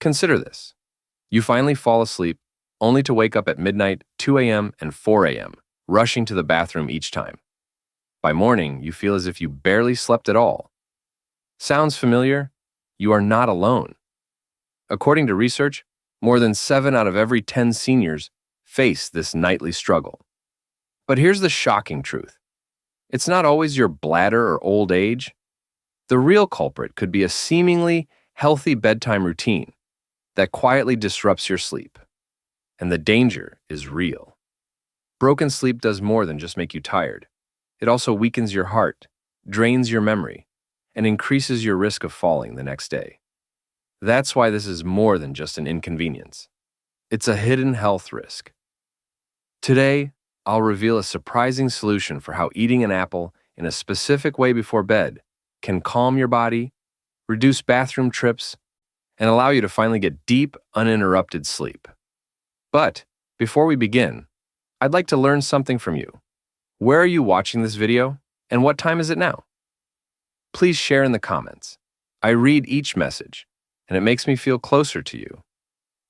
Consider this. You finally fall asleep, only to wake up at midnight, 2 a.m., and 4 a.m., rushing to the bathroom each time. By morning, you feel as if you barely slept at all. Sounds familiar? You are not alone. According to research, more than 7 out of every 10 seniors face this nightly struggle. But here's the shocking truth. It's not always your bladder or old age. The real culprit could be a seemingly healthy bedtime routine that quietly disrupts your sleep. And the danger is real. Broken sleep does more than just make you tired. It also weakens your heart, drains your memory, and increases your risk of falling the next day. That's why this is more than just an inconvenience. It's a hidden health risk. Today, I'll reveal a surprising solution for how eating an apple in a specific way before bed can calm your body, reduce bathroom trips, and allow you to finally get deep, uninterrupted sleep. But before we begin, I'd like to learn something from you. Where are you watching this video, and what time is it now? Please share in the comments. I read each message, and it makes me feel closer to you.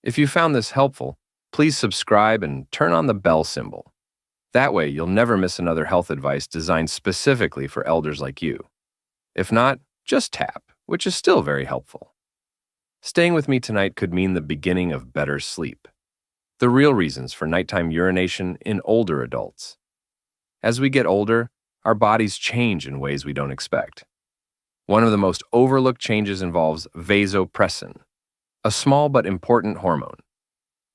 If you found this helpful, please subscribe and turn on the bell symbol. That way, you'll never miss another health advice designed specifically for elders like you. If not, just tap, which is still very helpful. Staying with me tonight could mean the beginning of better sleep. The real reasons for nighttime urination in older adults. As we get older, our bodies change in ways we don't expect. One of the most overlooked changes involves vasopressin, a small but important hormone.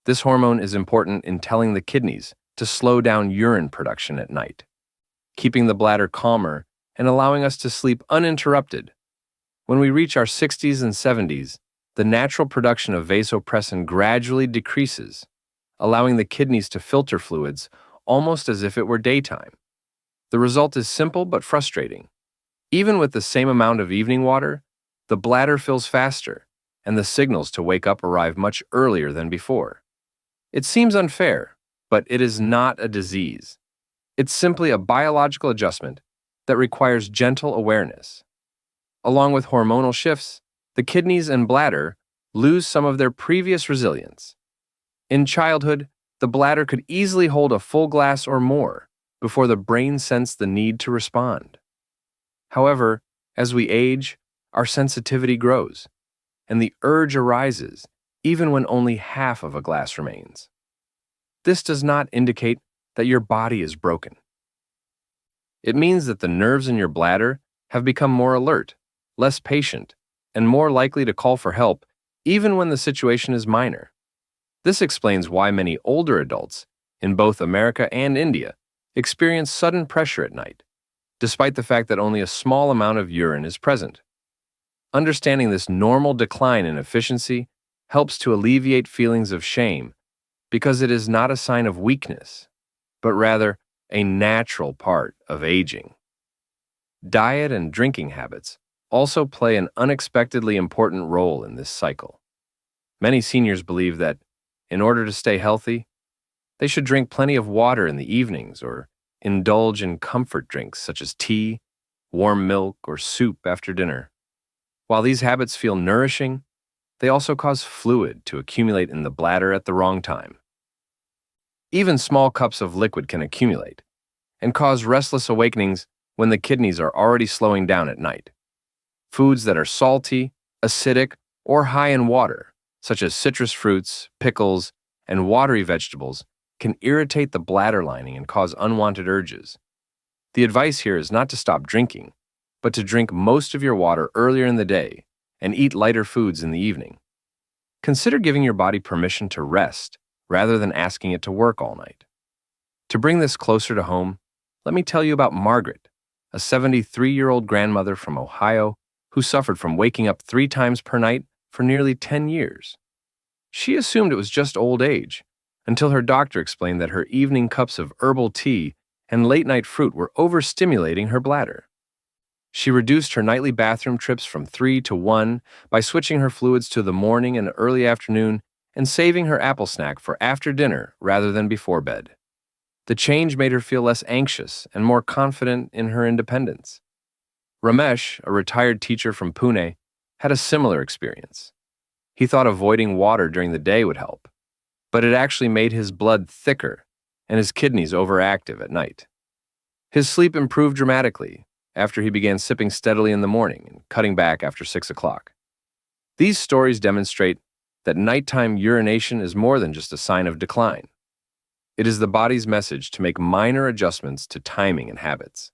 This hormone is important in telling the kidneys to slow down urine production at night, keeping the bladder calmer and allowing us to sleep uninterrupted. When we reach our 60s and 70s, the natural production of vasopressin gradually decreases, allowing the kidneys to filter fluids almost as if it were daytime. The result is simple but frustrating. Even with the same amount of evening water, the bladder fills faster, and the signals to wake up arrive much earlier than before. It seems unfair, but it is not a disease. It's simply a biological adjustment that requires gentle awareness. Along with hormonal shifts, the kidneys and bladder lose some of their previous resilience. In childhood, the bladder could easily hold a full glass or more before the brain sensed the need to respond. However, as we age, our sensitivity grows, and the urge arises even when only half of a glass remains. This does not indicate that your body is broken. It means that the nerves in your bladder have become more alert, less patient, and more likely to call for help even when the situation is minor. This explains why many older adults in both America and India experience sudden pressure at night, despite the fact that only a small amount of urine is present. Understanding this normal decline in efficiency helps to alleviate feelings of shame because it is not a sign of weakness, but rather a natural part of aging. Diet and drinking habits also play an unexpectedly important role in this cycle. Many seniors believe that, in order to stay healthy, they should drink plenty of water in the evenings or indulge in comfort drinks such as tea, warm milk, or soup after dinner. While these habits feel nourishing, they also cause fluid to accumulate in the bladder at the wrong time. Even small cups of liquid can accumulate and cause restless awakenings when the kidneys are already slowing down at night. Foods that are salty, acidic, or high in water, such as citrus fruits, pickles, and watery vegetables, can irritate the bladder lining and cause unwanted urges. The advice here is not to stop drinking, but to drink most of your water earlier in the day and eat lighter foods in the evening. Consider giving your body permission to rest rather than asking it to work all night. To bring this closer to home, let me tell you about Margaret, a 73-year-old grandmother from Ohio who suffered from waking up 3 times per night for nearly 10 years. She assumed it was just old age, until her doctor explained that her evening cups of herbal tea and late-night fruit were overstimulating her bladder. She reduced her nightly bathroom trips from 3 to 1 by switching her fluids to the morning and early afternoon and saving her apple snack for after dinner rather than before bed. The change made her feel less anxious and more confident in her independence. Ramesh, a retired teacher from Pune, had a similar experience. He thought avoiding water during the day would help, but it actually made his blood thicker and his kidneys overactive at night. His sleep improved dramatically after he began sipping steadily in the morning and cutting back after 6 o'clock. These stories demonstrate that nighttime urination is more than just a sign of decline. It is the body's message to make minor adjustments to timing and habits.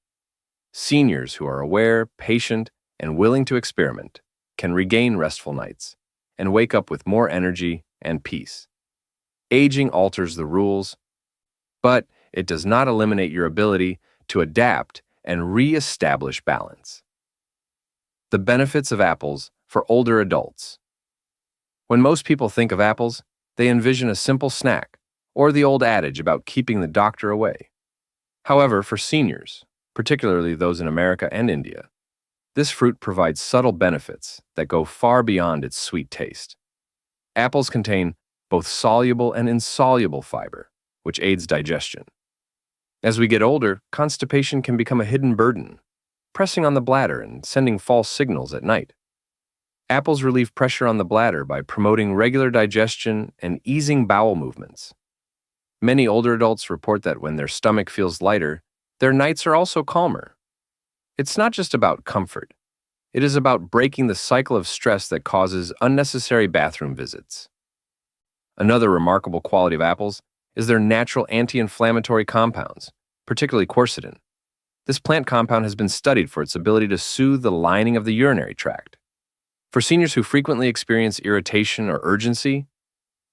Seniors who are aware, patient, and willing to experiment can regain restful nights and wake up with more energy and peace. Aging alters the rules, but it does not eliminate your ability to adapt and re-establish balance. The benefits of apples for older adults. When most people think of apples, they envision a simple snack or the old adage about keeping the doctor away. However, for seniors, particularly those in America and India, this fruit provides subtle benefits that go far beyond its sweet taste. Apples contain both soluble and insoluble fiber, which aids digestion. As we get older, constipation can become a hidden burden, pressing on the bladder and sending false signals at night. Apples relieve pressure on the bladder by promoting regular digestion and easing bowel movements. Many older adults report that when their stomach feels lighter, their nights are also calmer. It's not just about comfort. It is about breaking the cycle of stress that causes unnecessary bathroom visits. Another remarkable quality of apples is their natural anti-inflammatory compounds, particularly quercetin. This plant compound has been studied for its ability to soothe the lining of the urinary tract. For seniors who frequently experience irritation or urgency,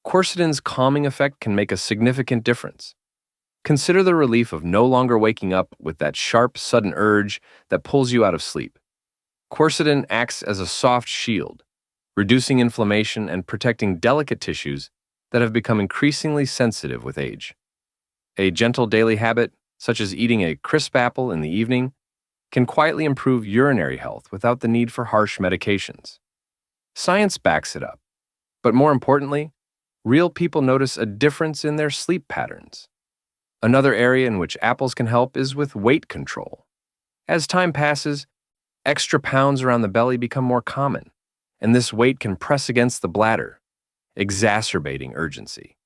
quercetin's calming effect can make a significant difference. Consider the relief of no longer waking up with that sharp, sudden urge that pulls you out of sleep. Quercetin acts as a soft shield, reducing inflammation and protecting delicate tissues that have become increasingly sensitive with age. A gentle daily habit, such as eating a crisp apple in the evening, can quietly improve urinary health without the need for harsh medications. Science backs it up, but more importantly, real people notice a difference in their sleep patterns. Another area in which apples can help is with weight control. As time passes, extra pounds around the belly become more common, and this weight can press against the bladder, exacerbating urgency.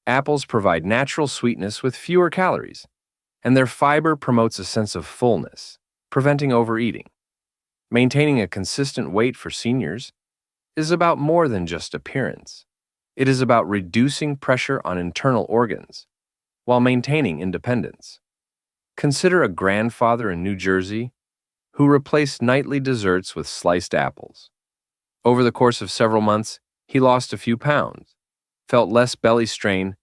Apples provide natural sweetness with fewer calories, and their fiber promotes a sense of fullness, preventing overeating. Maintaining a consistent weight for seniors is about more than just appearance. It is about reducing pressure on internal organs while maintaining independence. Consider a grandfather in New Jersey who replaced nightly desserts with sliced apples. Over the course of several months, he lost a few pounds, felt less belly strain,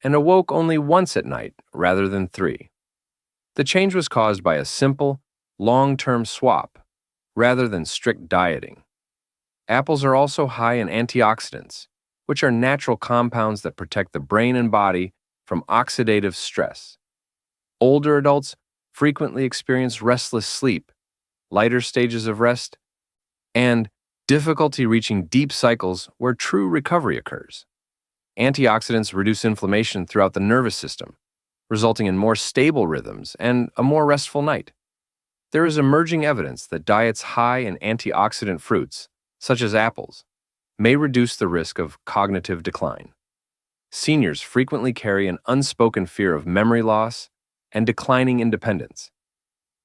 and awoke only once at night rather than 3. The change was caused by a simple, long-term swap rather than strict dieting. Apples are also high in antioxidants, which are natural compounds that protect the brain and body from oxidative stress. Older adults frequently experience restless sleep, lighter stages of rest, and difficulty reaching deep cycles where true recovery occurs. Antioxidants reduce inflammation throughout the nervous system, resulting in more stable rhythms and a more restful night. There is emerging evidence that diets high in antioxidant fruits, such as apples, may reduce the risk of cognitive decline. Seniors frequently carry an unspoken fear of memory loss and declining independence.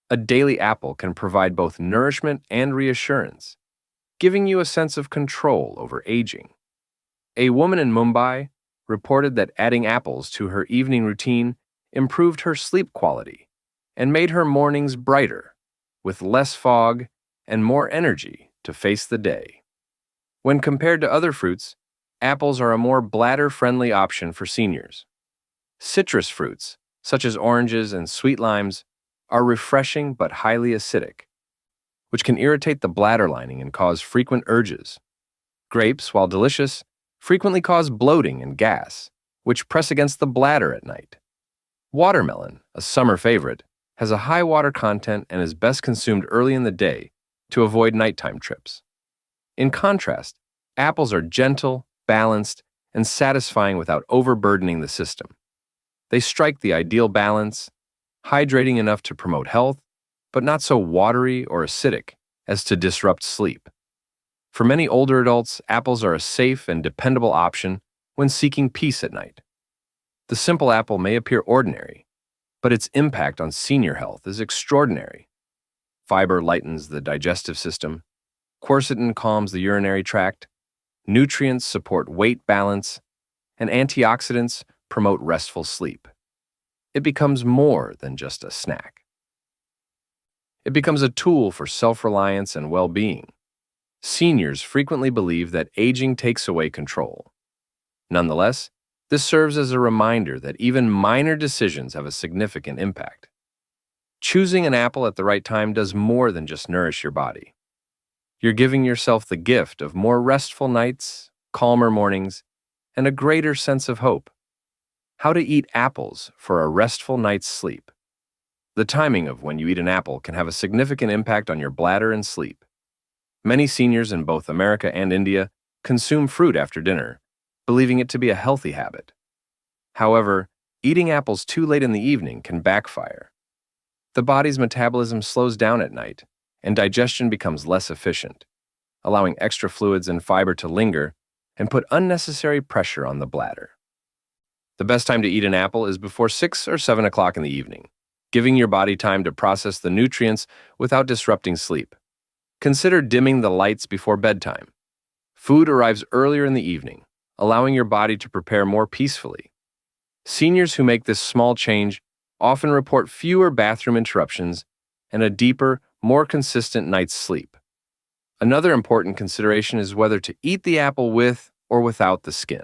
A daily apple can provide both nourishment and reassurance, giving you a sense of control over aging. A woman in Mumbai reported that adding apples to her evening routine improved her sleep quality and made her mornings brighter, with less fog and more energy to face the day. When compared to other fruits, apples are a more bladder-friendly option for seniors. Citrus fruits, such as oranges and sweet limes, are refreshing but highly acidic, which can irritate the bladder lining and cause frequent urges. Grapes, while delicious, frequently cause bloating and gas, which press against the bladder at night. Watermelon, a summer favorite, has a high water content and is best consumed early in the day to avoid nighttime trips. In contrast, apples are gentle, balanced, and satisfying without overburdening the system. They strike the ideal balance, hydrating enough to promote health, but not so watery or acidic as to disrupt sleep. For many older adults, apples are a safe and dependable option when seeking peace at night. The simple apple may appear ordinary, but its impact on senior health is extraordinary. Fiber lightens the digestive system, quercetin calms the urinary tract, nutrients support weight balance, and antioxidants promote restful sleep. It becomes more than just a snack. It becomes a tool for self-reliance and well-being. Seniors frequently believe that aging takes away control. Nonetheless, this serves as a reminder that even minor decisions have a significant impact. Choosing an apple at the right time does more than just nourish your body. You're giving yourself the gift of more restful nights, calmer mornings, and a greater sense of hope. How to eat apples for a restful night's sleep. The timing of when you eat an apple can have a significant impact on your bladder and sleep. Many seniors in both America and India consume fruit after dinner, believing it to be a healthy habit. However, eating apples too late in the evening can backfire. The body's metabolism slows down at night, and digestion becomes less efficient, allowing extra fluids and fiber to linger and put unnecessary pressure on the bladder. The best time to eat an apple is before 6 or 7 o'clock in the evening, giving your body time to process the nutrients without disrupting sleep. Consider dimming the lights before bedtime. Food arrives earlier in the evening, allowing your body to prepare more peacefully. Seniors who make this small change often report fewer bathroom interruptions and a deeper, more consistent night's sleep. Another important consideration is whether to eat the apple with or without the skin.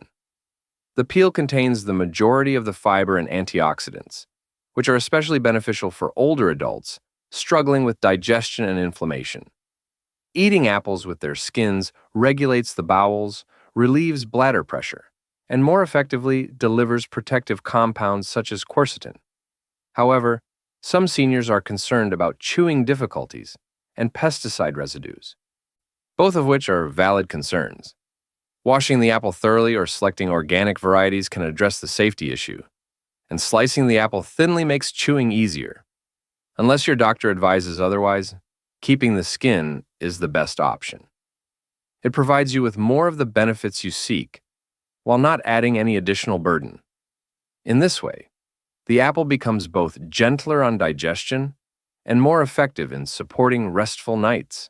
The peel contains the majority of the fiber and antioxidants, which are especially beneficial for older adults struggling with digestion and inflammation. Eating apples with their skins regulates the bowels, relieves bladder pressure, and more effectively delivers protective compounds such as quercetin. However, some seniors are concerned about chewing difficulties and pesticide residues, both of which are valid concerns. Washing the apple thoroughly or selecting organic varieties can address the safety issue, and slicing the apple thinly makes chewing easier. Unless your doctor advises otherwise, keeping the skin is the best option. It provides you with more of the benefits you seek, while not adding any additional burden. In this way, the apple becomes both gentler on digestion and more effective in supporting restful nights.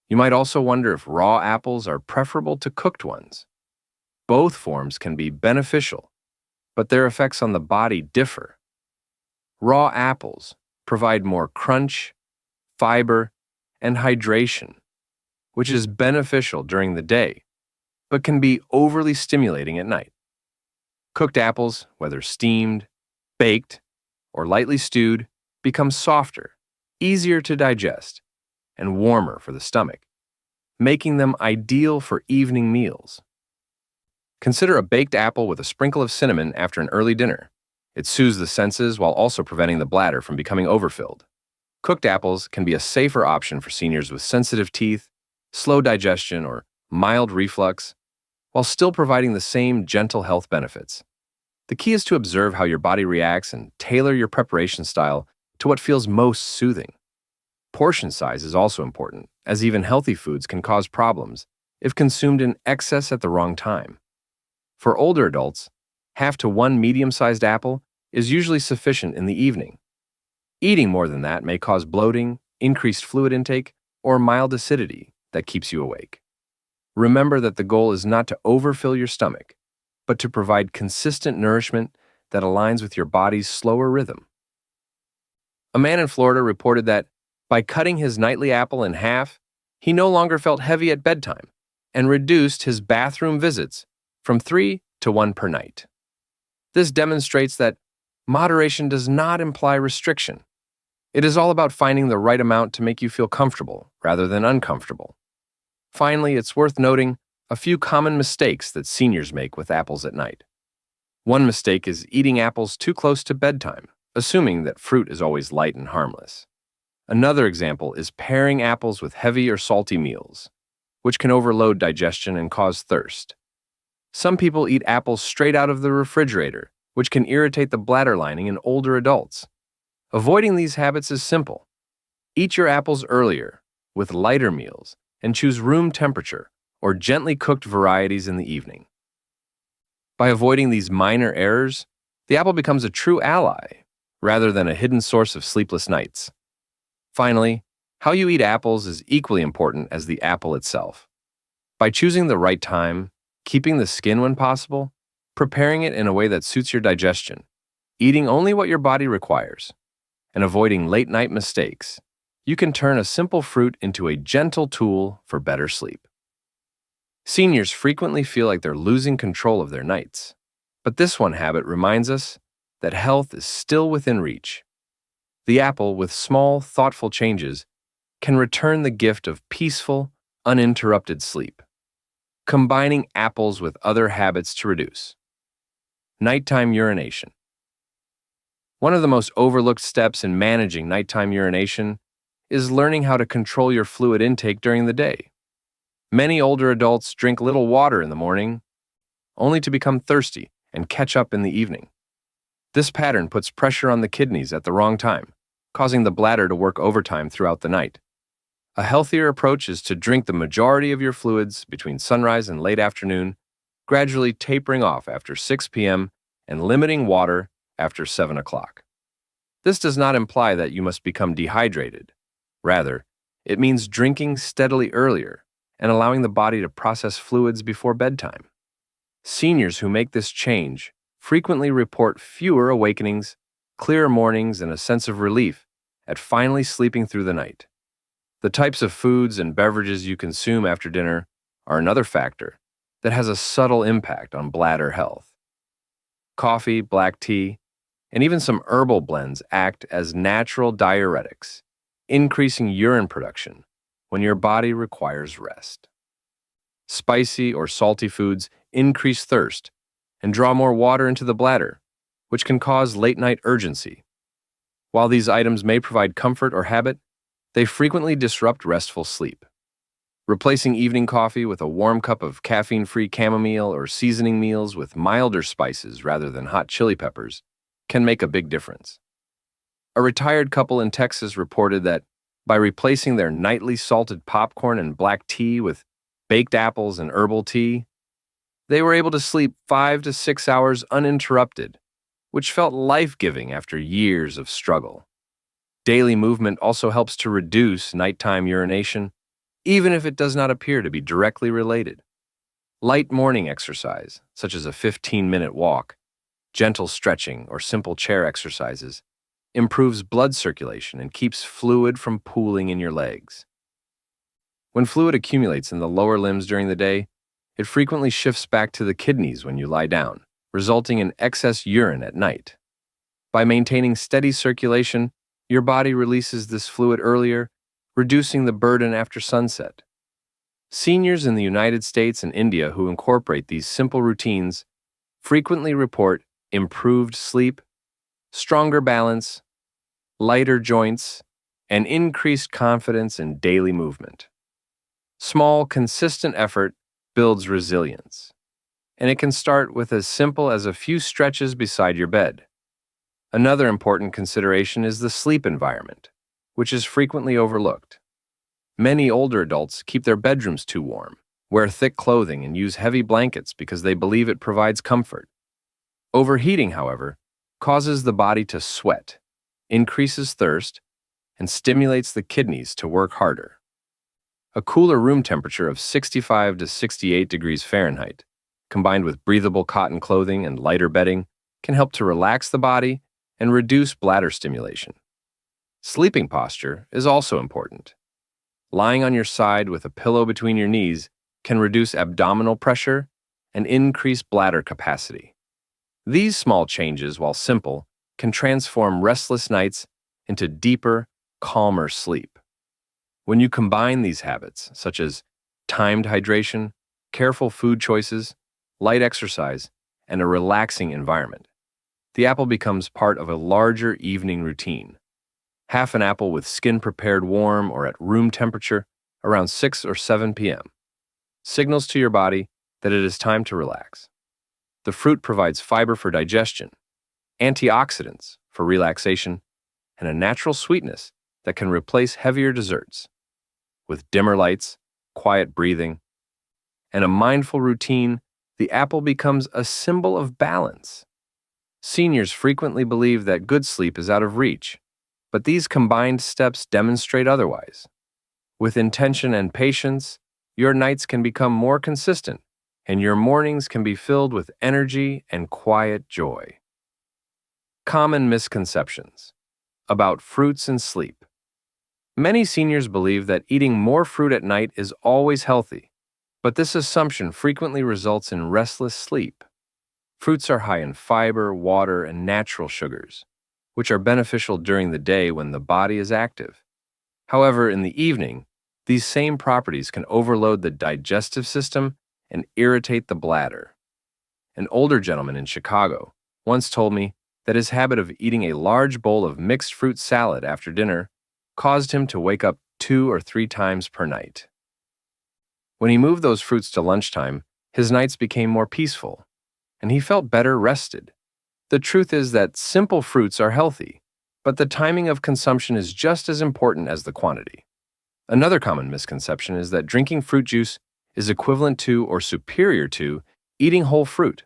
You might also wonder if raw apples are preferable to cooked ones. Both forms can be beneficial, but their effects on the body differ. Raw apples provide more crunch, fiber, and hydration, which is beneficial during the day, but can be overly stimulating at night. Cooked apples, whether steamed, baked, or lightly stewed, become softer, easier to digest, and warmer for the stomach, making them ideal for evening meals. Consider a baked apple with a sprinkle of cinnamon after an early dinner. It soothes the senses while also preventing the bladder from becoming overfilled. Cooked apples can be a safer option for seniors with sensitive teeth, slow digestion, or mild reflux, while still providing the same gentle health benefits. The key is to observe how your body reacts and tailor your preparation style to what feels most soothing. Portion size is also important, as even healthy foods can cause problems if consumed in excess at the wrong time. For older adults, half to 1 medium-sized apple is usually sufficient in the evening. Eating more than that may cause bloating, increased fluid intake, or mild acidity that keeps you awake. Remember that the goal is not to overfill your stomach, but to provide consistent nourishment that aligns with your body's slower rhythm. A man in Florida reported that, by cutting his nightly apple in half, he no longer felt heavy at bedtime and reduced his bathroom visits from 3 to 1 per night. This demonstrates that moderation does not imply restriction. It is all about finding the right amount to make you feel comfortable rather than uncomfortable. Finally, it's worth noting a few common mistakes that seniors make with apples at night. One mistake is eating apples too close to bedtime, assuming that fruit is always light and harmless. Another example is pairing apples with heavy or salty meals, which can overload digestion and cause thirst. Some people eat apples straight out of the refrigerator, which can irritate the bladder lining in older adults. Avoiding these habits is simple. Eat your apples earlier, with lighter meals, and choose room temperature or gently cooked varieties in the evening. By avoiding these minor errors, the apple becomes a true ally rather than a hidden source of sleepless nights. Finally, how you eat apples is equally important as the apple itself. By choosing the right time, keeping the skin when possible, preparing it in a way that suits your digestion, eating only what your body requires, and avoiding late-night mistakes, you can turn a simple fruit into a gentle tool for better sleep. Seniors frequently feel like they're losing control of their nights, but this one habit reminds us that health is still within reach. The apple, with small, thoughtful changes, can return the gift of peaceful, uninterrupted sleep. Combining apples with other habits to reduce. Nighttime urination. One of the most overlooked steps in managing nighttime urination is learning how to control your fluid intake during the day. Many older adults drink little water in the morning, only to become thirsty and catch up in the evening. This pattern puts pressure on the kidneys at the wrong time, causing the bladder to work overtime throughout the night. A healthier approach is to drink the majority of your fluids between sunrise and late afternoon, gradually tapering off after 6 p.m. and limiting water after 7 o'clock. This does not imply that you must become dehydrated. Rather, it means drinking steadily earlier and allowing the body to process fluids before bedtime. Seniors who make this change frequently report fewer awakenings, clearer mornings, and a sense of relief at finally sleeping through the night. The types of foods and beverages you consume after dinner are another factor that has a subtle impact on bladder health. Coffee, black tea, and even some herbal blends act as natural diuretics, increasing urine production when your body requires rest. Spicy or salty foods increase thirst and draw more water into the bladder, which can cause late-night urgency. While these items may provide comfort or habit, they frequently disrupt restful sleep. Replacing evening coffee with a warm cup of caffeine-free chamomile or seasoning meals with milder spices rather than hot chili peppers can make a big difference. A retired couple in Texas reported that by replacing their nightly salted popcorn and black tea with baked apples and herbal tea, they were able to sleep 5 to 6 hours uninterrupted, which felt life-giving after years of struggle. Daily movement also helps to reduce nighttime urination, even if it does not appear to be directly related. Light morning exercise, such as a 15-minute walk, gentle stretching, or simple chair exercises, improves blood circulation and keeps fluid from pooling in your legs. When fluid accumulates in the lower limbs during the day, it frequently shifts back to the kidneys when you lie down, resulting in excess urine at night. By maintaining steady circulation, your body releases this fluid earlier, reducing the burden after sunset. Seniors in the United States and India who incorporate these simple routines frequently report improved sleep, stronger balance, lighter joints, and increased confidence in daily movement. Small, consistent effort builds resilience, and it can start with as simple as a few stretches beside your bed. Another important consideration is the sleep environment, which is frequently overlooked. Many older adults keep their bedrooms too warm, wear thick clothing, and use heavy blankets because they believe it provides comfort. Overheating, however, causes the body to sweat, increases thirst, and stimulates the kidneys to work harder. A cooler room temperature of 65 to 68 degrees Fahrenheit, combined with breathable cotton clothing and lighter bedding, can help to relax the body and reduce bladder stimulation. Sleeping posture is also important. Lying on your side with a pillow between your knees can reduce abdominal pressure and increase bladder capacity. These small changes, while simple, can transform restless nights into deeper, calmer sleep. When you combine these habits, such as timed hydration, careful food choices, light exercise, and a relaxing environment, the apple becomes part of a larger evening routine. Half an apple with skin prepared warm or at room temperature around 6 or 7 p.m. signals to your body that it is time to relax. The fruit provides fiber for digestion, antioxidants for relaxation, and a natural sweetness that can replace heavier desserts. With dimmer lights, quiet breathing, and a mindful routine, the apple becomes a symbol of balance. Seniors frequently believe that good sleep is out of reach, but these combined steps demonstrate otherwise. With intention and patience, your nights can become more consistent, and your mornings can be filled with energy and quiet joy. Common misconceptions about fruits and sleep. Many seniors believe that eating more fruit at night is always healthy, but this assumption frequently results in restless sleep. Fruits are high in fiber, water, and natural sugars, which are beneficial during the day when the body is active. However, in the evening, these same properties can overload the digestive system and irritate the bladder. An older gentleman in Chicago once told me that his habit of eating a large bowl of mixed fruit salad after dinner caused him to wake up 2 or 3 times per night. When he moved those fruits to lunchtime, his nights became more peaceful, and he felt better rested. The truth is that simple fruits are healthy, but the timing of consumption is just as important as the quantity. Another common misconception is that drinking fruit juice is equivalent to or superior to eating whole fruit.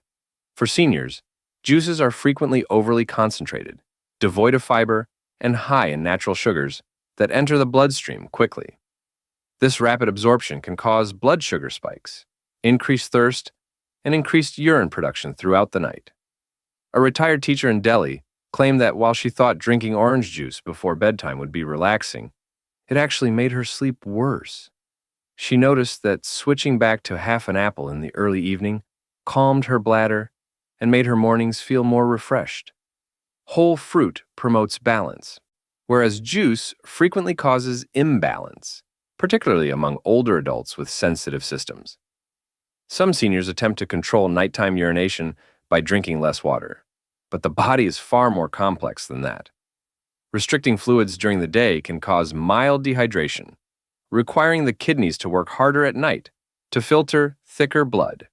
For seniors, juices are frequently overly concentrated, devoid of fiber, and high in natural sugars that enter the bloodstream quickly. This rapid absorption can cause blood sugar spikes, increased thirst, and increased urine production throughout the night. A retired teacher in Delhi claimed that while she thought drinking orange juice before bedtime would be relaxing, it actually made her sleep worse. She noticed that switching back to half an apple in the early evening calmed her bladder and made her mornings feel more refreshed. Whole fruit promotes balance, whereas juice frequently causes imbalance, particularly among older adults with sensitive systems. Some seniors attempt to control nighttime urination by drinking less water, but the body is far more complex than that. Restricting fluids during the day can cause mild dehydration, requiring the kidneys to work harder at night to filter thicker blood.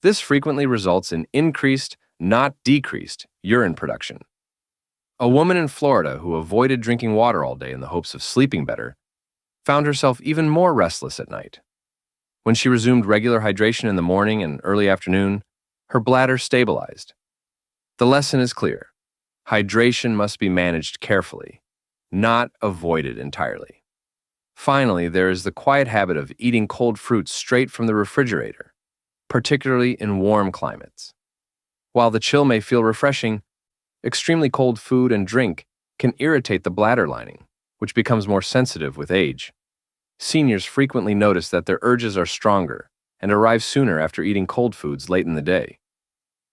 This frequently results in increased, not decreased, urine production. A woman in Florida who avoided drinking water all day in the hopes of sleeping better found herself even more restless at night. When she resumed regular hydration in the morning and early afternoon, her bladder stabilized. The lesson is clear. Hydration must be managed carefully, not avoided entirely. Finally, there is the quiet habit of eating cold fruits straight from the refrigerator, particularly in warm climates. While the chill may feel refreshing, extremely cold food and drink can irritate the bladder lining, which becomes more sensitive with age. Seniors frequently notice that their urges are stronger and arrive sooner after eating cold foods late in the day.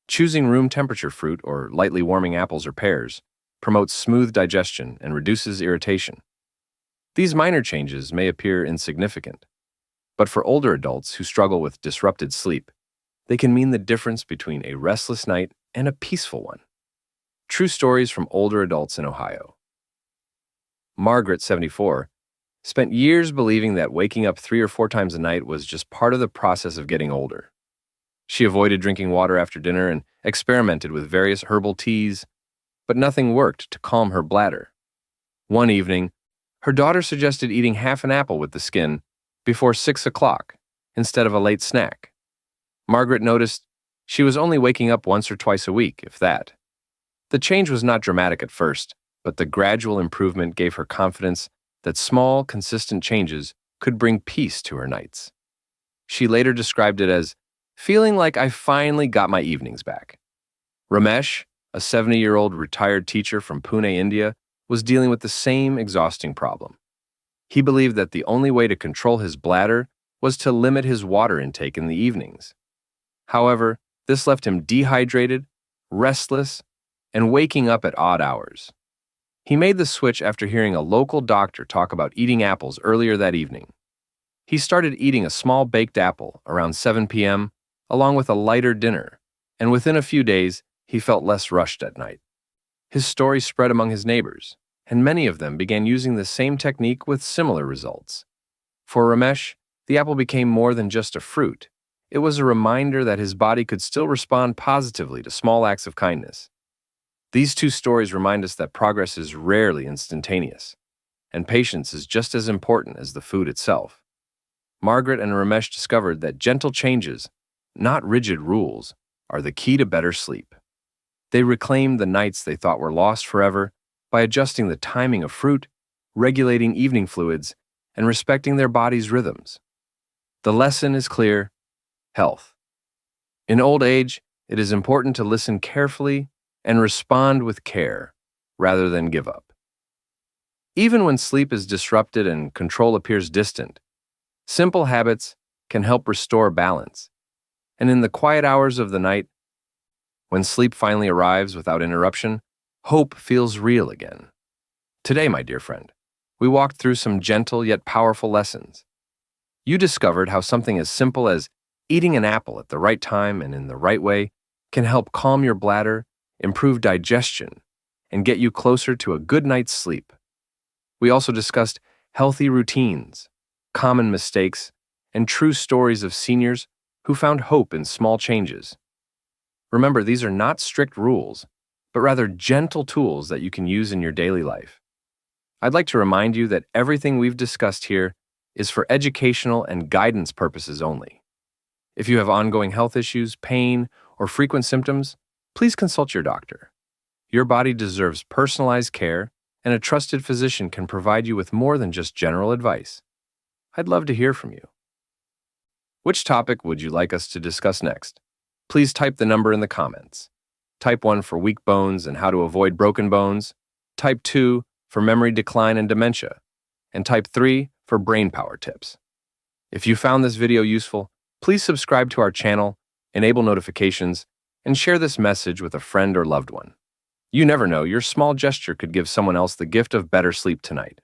Choosing room temperature fruit or lightly warming apples or pears promotes smooth digestion and reduces irritation. These minor changes may appear insignificant, but for older adults who struggle with disrupted sleep, they can mean the difference between a restless night and a peaceful one. True stories from older adults in Ohio. Margaret, 74, spent years believing that waking up 3 or 4 times a night was just part of the process of getting older. She avoided drinking water after dinner and experimented with various herbal teas, but nothing worked to calm her bladder. One evening, her daughter suggested eating half an apple with the skin before 6 o'clock instead of a late snack. Margaret noticed she was only waking up once or twice a week, if that. The change was not dramatic at first, but the gradual improvement gave her confidence that small, consistent changes could bring peace to her nights. She later described it as feeling like I finally got my evenings back. Ramesh, a 70-year-old retired teacher from Pune, India, was dealing with the same exhausting problem. He believed that the only way to control his bladder was to limit his water intake in the evenings. However, this left him dehydrated, restless, and waking up at odd hours. He made the switch after hearing a local doctor talk about eating apples earlier that evening. He started eating a small baked apple around 7 p.m., along with a lighter dinner, and within a few days, he felt less rushed at night. His story spread among his neighbors, and many of them began using the same technique with similar results. For Ramesh, the apple became more than just a fruit. It was a reminder that his body could still respond positively to small acts of kindness. These two stories remind us that progress is rarely instantaneous, and patience is just as important as the food itself. Margaret and Ramesh discovered that gentle changes, not rigid rules, are the key to better sleep. They reclaimed the nights they thought were lost forever by adjusting the timing of fruit, regulating evening fluids, and respecting their body's rhythms. The lesson is clear: health. In old age, it is important to listen carefully and respond with care, rather than give up. Even when sleep is disrupted and control appears distant, simple habits can help restore balance. And in the quiet hours of the night, when sleep finally arrives without interruption, hope feels real again. Today, my dear friend, we walked through some gentle yet powerful lessons. You discovered how something as simple as eating an apple at the right time and in the right way can help calm your bladder, improve digestion, and get you closer to a good night's sleep. We also discussed healthy routines, common mistakes, and true stories of seniors who found hope in small changes. Remember, these are not strict rules, but rather gentle tools that you can use in your daily life. I'd like to remind you that everything we've discussed here is for educational and guidance purposes only. If you have ongoing health issues, pain, or frequent symptoms, please consult your doctor. Your body deserves personalized care, and a trusted physician can provide you with more than just general advice. I'd love to hear from you. Which topic would you like us to discuss next? Please type the number in the comments. Type 1 for weak bones and how to avoid broken bones. Type 2 for memory decline and dementia. And type 3 for brain power tips. If you found this video useful, please subscribe to our channel, enable notifications, and share this message with a friend or loved one. You never know, your small gesture could give someone else the gift of better sleep tonight.